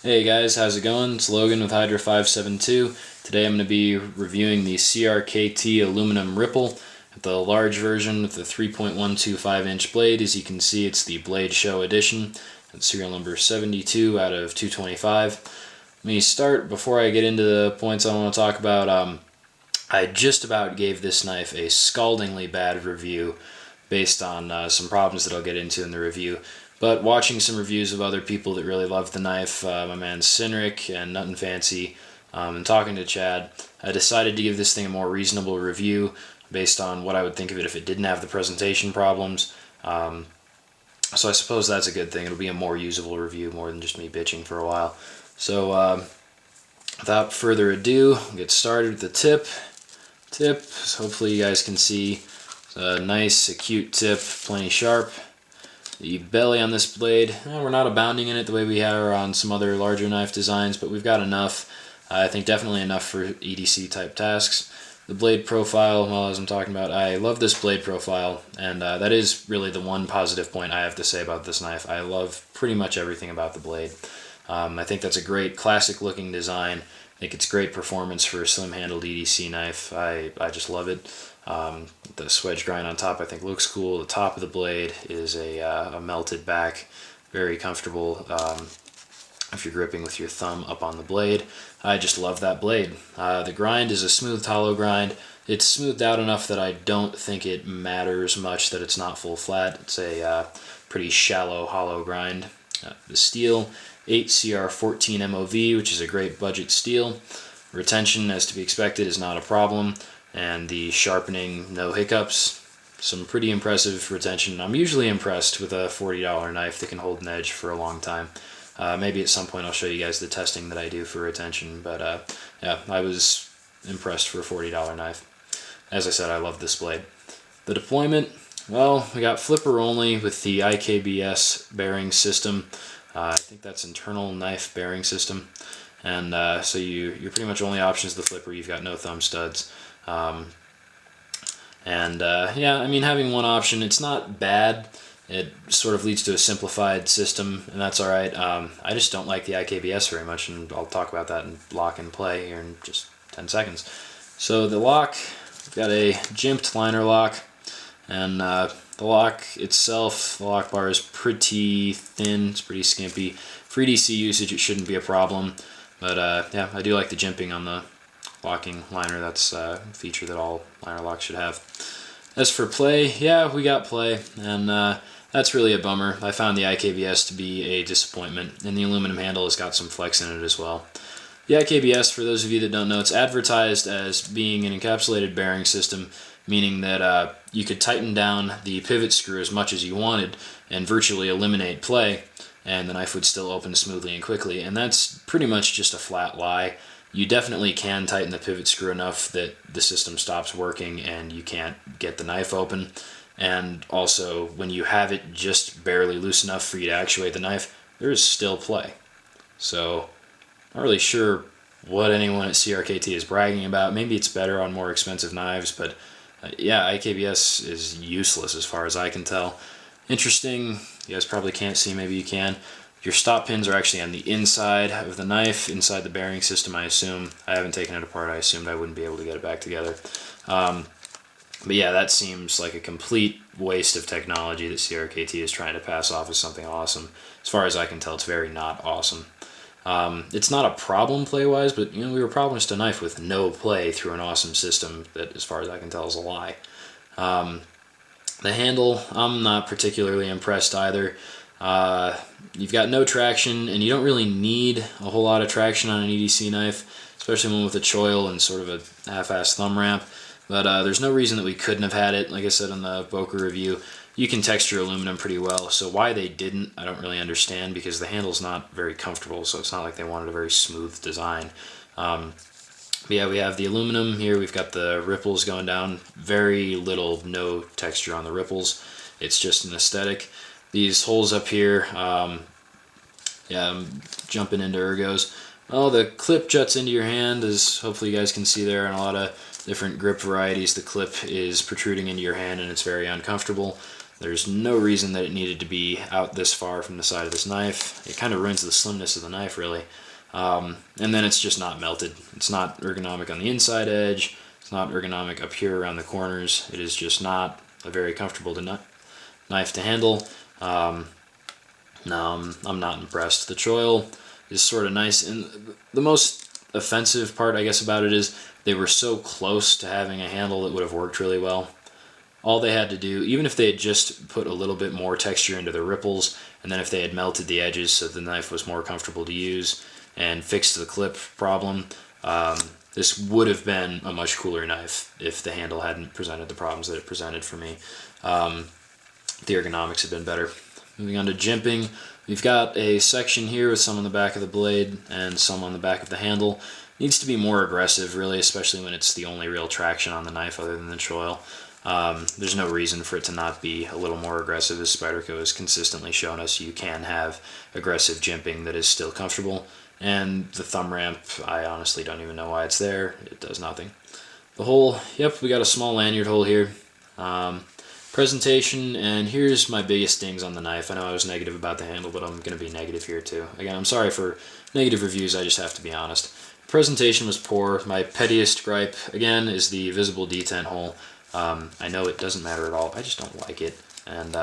Hey guys, how's it going? It's Logan with Hydra 572. Today I'm going to be reviewing the CRKT aluminum ripple, the large version with the 3.125-inch blade. As you can see, it's the Blade Show edition. It's serial number 72 out of 225. Let me start, before I get into the points I want to talk about, I just about gave this knife a scaldingly bad review based on some problems that I'll get into in the review. But watching some reviews of other people that really love the knife, my man Cineric and Nut and Fancy, and talking to Chad, I decided to give this thing a more reasonable review based on what I would think of it if it didn't have the presentation problems. So I suppose that's a good thing. It'll be a more usable review, more than just me bitching for a while. So without further ado, we'll get started with the tip. So hopefully you guys can see a nice acute tip, plenty sharp. The belly on this blade, we're not abounding in it the way we are on some other larger knife designs, but we've got enough. I think definitely enough for EDC type tasks. The blade profile, well, as I'm talking about, I love this blade profile, and that is really the one positive point I have to say about this knife. I love pretty much everything about the blade. I think that's a great classic looking design. I think it's great performance for a slim handled EDC knife. I just love it. The swedge grind on top I think looks cool. The top of the blade is a melted back, very comfortable if you're gripping with your thumb up on the blade. I just love that blade. The grind is a smooth hollow grind. It's smoothed out enough that I don't think it matters much that it's not full flat. It's a pretty shallow hollow grind. The steel, 8CR14 MOV, which is a great budget steel. Retention, as to be expected, is not a problem. And the sharpening, no hiccups. Some pretty impressive retention. I'm usually impressed with a $40 knife that can hold an edge for a long time. Maybe at some point I'll show you guys the testing that I do for retention, but yeah, I was impressed for a $40 knife. As I said, I love this blade. The deployment, well, we got flipper only with the IKBS bearing system. I think that's internal knife bearing system. And so your pretty much only option is the flipper. You've got no thumb studs. Yeah, I mean, having one option, it's not bad. It sort of leads to a simplified system, and that's alright. I just don't like the IKBS very much, and I'll talk about that in lock and play here in just 10 seconds. So the lock, we've got a jimped liner lock, and the lock itself, the lock bar is pretty thin, it's pretty skimpy. For EDC usage, it shouldn't be a problem, but yeah, I do like the jimping on the locking liner. That's a feature that all liner locks should have. As for play, yeah, we got play, and that's really a bummer. I found the IKBS to be a disappointment, and the aluminum handle has got some flex in it as well. The IKBS, for those of you that don't know, it's advertised as being an encapsulated bearing system, meaning that you could tighten down the pivot screw as much as you wanted and virtually eliminate play, and the knife would still open smoothly and quickly, and that's pretty much just a flat lie. You definitely can tighten the pivot screw enough that the system stops working and you can't get the knife open. And also, when you have it just barely loose enough for you to actuate the knife, there is still play. So, not really sure what anyone at CRKT is bragging about. Maybe it's better on more expensive knives, but yeah, IKBS is useless as far as I can tell. Interesting, you guys probably can't see, maybe you can. Your stop pins are actually on the inside of the knife, inside the bearing system, I assume. I haven't taken it apart. I assumed I wouldn't be able to get it back together. But yeah, that seems like a complete waste of technology that CRKT is trying to pass off as something awesome. As far as I can tell, it's very not awesome. It's not a problem play-wise, but you know, we were promised a knife with no play through an awesome system that, as far as I can tell, is a lie. The handle, I'm not particularly impressed either. You've got no traction, and you don't really need a whole lot of traction on an EDC knife, especially one with a choil and sort of a half-assed thumb ramp. But there's no reason that we couldn't have had it. Like I said in the Boca review, you can texture aluminum pretty well, so why they didn't, I don't really understand, because the handle's not very comfortable, so it's not like they wanted a very smooth design. But yeah, we have the aluminum here, we've got the ripples going down, very little, no texture on the ripples. It's just an aesthetic. These holes up here, yeah, I'm jumping into ergos. Well, the clip juts into your hand, as hopefully you guys can see there, in a lot of different grip varieties. The clip is protruding into your hand and it's very uncomfortable. There's no reason that it needed to be out this far from the side of this knife. It kind of ruins the slimness of the knife, really. And then it's just not melted. It's not ergonomic on the inside edge. It's not ergonomic up here around the corners. It is just not a very comfortable knife to handle. No, I'm not impressed. The choil is sort of nice, and the most offensive part, I guess, about it is they were so close to having a handle that would have worked really well. All they had to do, even if they had just put a little bit more texture into the ripples, and then if they had melted the edges so the knife was more comfortable to use and fixed the clip problem, this would have been a much cooler knife if the handle hadn't presented the problems that it presented for me. The ergonomics had been better. Moving on to jimping, we've got a section here with some on the back of the blade and some on the back of the handle. Needs to be more aggressive, really, especially when it's the only real traction on the knife other than the choil. There's no reason for it to not be a little more aggressive, as Spyderco has consistently shown us you can have aggressive jimping that is still comfortable. And the thumb ramp, I honestly don't even know why it's there. It does nothing. The hole, yep, we got a small lanyard hole here. Presentation, and here's my biggest dings on the knife. I know I was negative about the handle, but I'm going to be negative here too. Again, I'm sorry for negative reviews, I just have to be honest. Presentation was poor. My pettiest gripe, again, is the visible detent hole. I know it doesn't matter at all, I just don't like it. And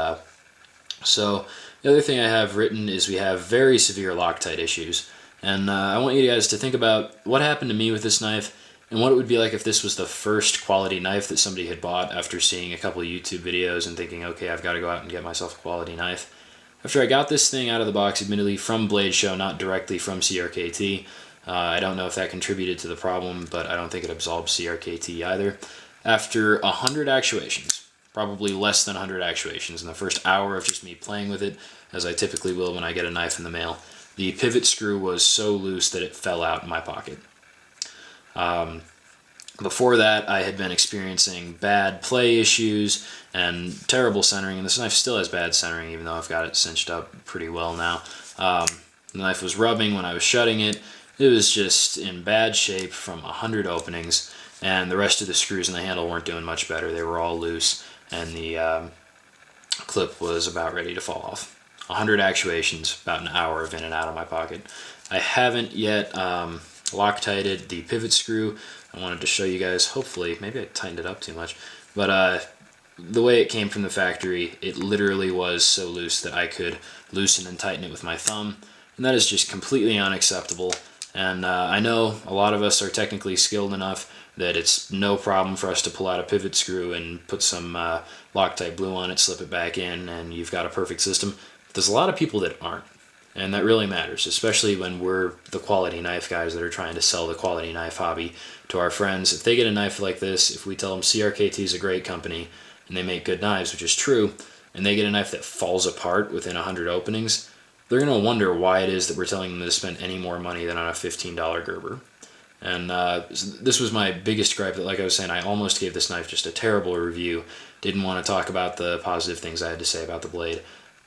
so the other thing I have written is we have very severe Loctite issues. And I want you guys to think about what happened to me with this knife and what it would be like if this was the first quality knife that somebody had bought after seeing a couple of YouTube videos and thinking, okay, I've got to go out and get myself a quality knife. After I got this thing out of the box, admittedly from Blade Show, not directly from CRKT, I don't know if that contributed to the problem, but I don't think it absolved CRKT either. After 100 actuations, probably less than 100 actuations, in the first hour of just me playing with it, as I typically will when I get a knife in the mail, the pivot screw was so loose that it fell out in my pocket. Before that, I had been experiencing bad play issues and terrible centering, and this knife still has bad centering, even though I've got it cinched up pretty well now. The knife was rubbing when I was shutting it. It was just in bad shape from 100 openings, and the rest of the screws in the handle weren't doing much better. They were all loose, and the clip was about ready to fall off. 100 actuations, about an hour of in and out of my pocket. I haven't yet Loctited the pivot screw. I wanted to show you guys, hopefully, maybe I tightened it up too much, but the way it came from the factory, it literally was so loose that I could loosen and tighten it with my thumb, and that is just completely unacceptable. And I know a lot of us are technically skilled enough that it's no problem for us to pull out a pivot screw and put some Loctite glue on it, slip it back in, and you've got a perfect system. But there's a lot of people that aren't. And that really matters, especially when we're the quality knife guys that are trying to sell the quality knife hobby to our friends. If they get a knife like this, if we tell them CRKT is a great company and they make good knives, which is true, and they get a knife that falls apart within 100 openings, they're going to wonder why it is that we're telling them to spend any more money than on a $15 Gerber. And this was my biggest gripe, that, like I was saying, I almost gave this knife just a terrible review. Didn't want to talk about the positive things I had to say about the blade,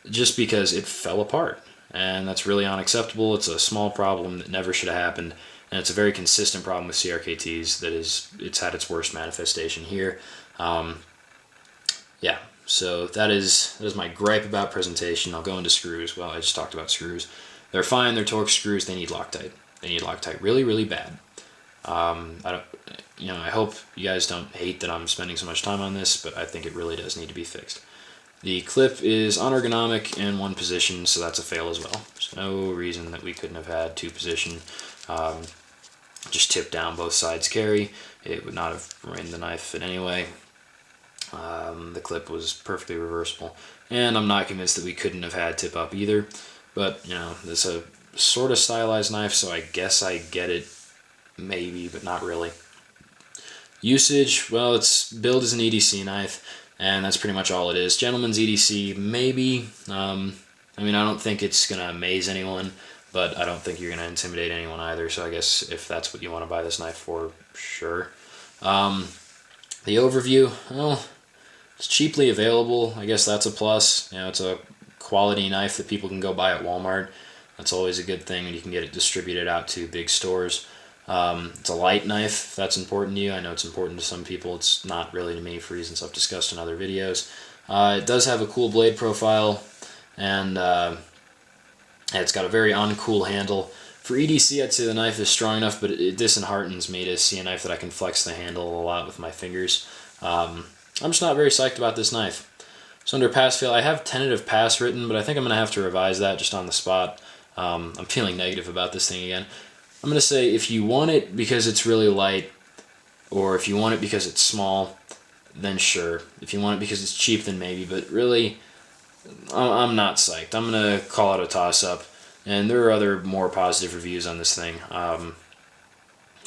just because it fell apart. And that's really unacceptable. It's a small problem that never should have happened, and it's a very consistent problem with CRKTs that it's had its worst manifestation here. Yeah, so that is my gripe about presentation. I'll go into screws. Well, I just talked about screws. They're fine. They're Torx screws. They need Loctite. They need Loctite really, really bad. I hope you guys don't hate that I'm spending so much time on this, but I think it really does need to be fixed. The clip is unergonomic in one position, so that's a fail as well. There's no reason that we couldn't have had two position. Just tip down both sides carry. It would not have ruined the knife in any way. The clip was perfectly reversible. And I'm not convinced that we couldn't have had tip up either. But, it's a sort of stylized knife, so I guess I get it maybe, but not really. Usage, well, it's billed as an EDC knife, and that's pretty much all it is. Gentleman's EDC, maybe. I don't think it's going to amaze anyone, but I don't think you're going to intimidate anyone either, so I guess if that's what you want to buy this knife for, sure. The overview, well, it's cheaply available. I guess that's a plus. It's a quality knife that people can go buy at Walmart. That's always a good thing, and you can get it distributed out to big stores. It's a light knife, if that's important to you. I know it's important to some people. It's not really to me for reasons I've discussed in other videos. It does have a cool blade profile, and it's got a very uncool handle. For EDC, I'd say the knife is strong enough, but it disheartens me to see a knife that I can flex the handle a lot with my fingers. I'm just not very psyched about this knife. So under pass-fail, I have tentative pass written, but I think I'm going to have to revise that just on the spot. I'm feeling negative about this thing again. I'm going to say if you want it because it's really light, or if you want it because it's small, then sure. If you want it because it's cheap, then maybe, but really, I'm not psyched. I'm going to call it a toss-up. And there are other more positive reviews on this thing. I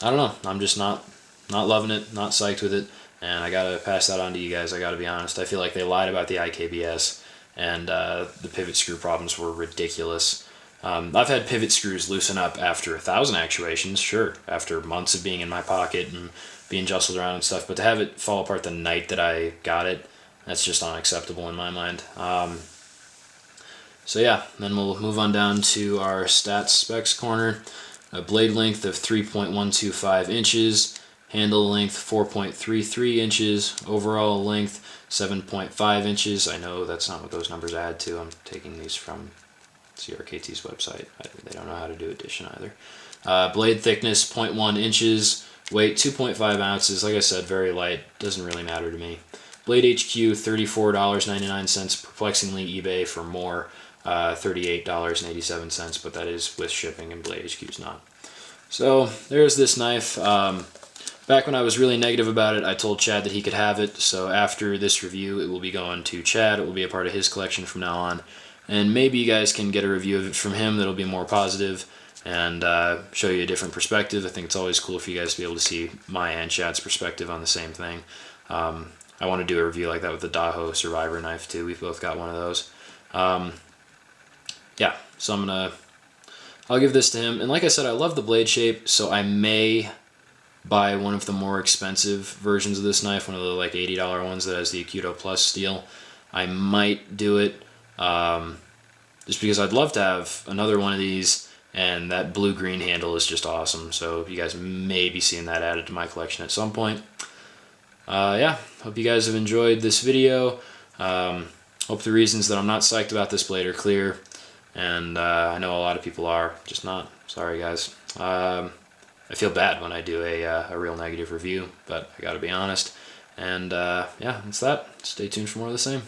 don't know. I'm just not loving it, not psyched with it, and I gotta pass that on to you guys. I gotta be honest. I feel like they lied about the IKBS, and the pivot screw problems were ridiculous. I've had pivot screws loosen up after 1,000 actuations, sure, after months of being in my pocket and being jostled around and stuff, but to have it fall apart the night that I got it, that's just unacceptable in my mind. So yeah, then we'll move on down to our stats specs corner. A blade length of 3.125 inches, handle length 4.33 inches, overall length 7.5 inches. I know that's not what those numbers add to. I'm taking these from CRKT's website. They don't know how to do addition either. Blade thickness 0.1 inches, weight 2.5 ounces. Like I said, very light. Doesn't really matter to me. Blade HQ $34.99. Perplexingly, eBay for more. $38.87, but that is with shipping, and Blade HQ's not. So there's this knife. Back when I was really negative about it, I told Chad that he could have it, so after this review it will be going to Chad. It will be a part of his collection from now on, and maybe you guys can get a review of it from him that'll be more positive and show you a different perspective. I think it's always cool for you guys to be able to see my and Chad's perspective on the same thing. I want to do a review like that with the Daho Survivor knife too. We've both got one of those. Yeah, so I'll give this to him. And like I said, I love the blade shape, so I may buy one of the more expensive versions of this knife, one of the like $80 ones that has the Acuto Plus steel. I might do it just because I'd love to have another one of these, and that blue-green handle is just awesome. So you guys may be seeing that added to my collection at some point. Yeah, hope you guys have enjoyed this video. Hope the reasons that I'm not psyched about this blade are clear. And I know a lot of people are, just not. Sorry, guys. I feel bad when I do a real negative review, but I gotta be honest. And yeah, that's that. Stay tuned for more of the same.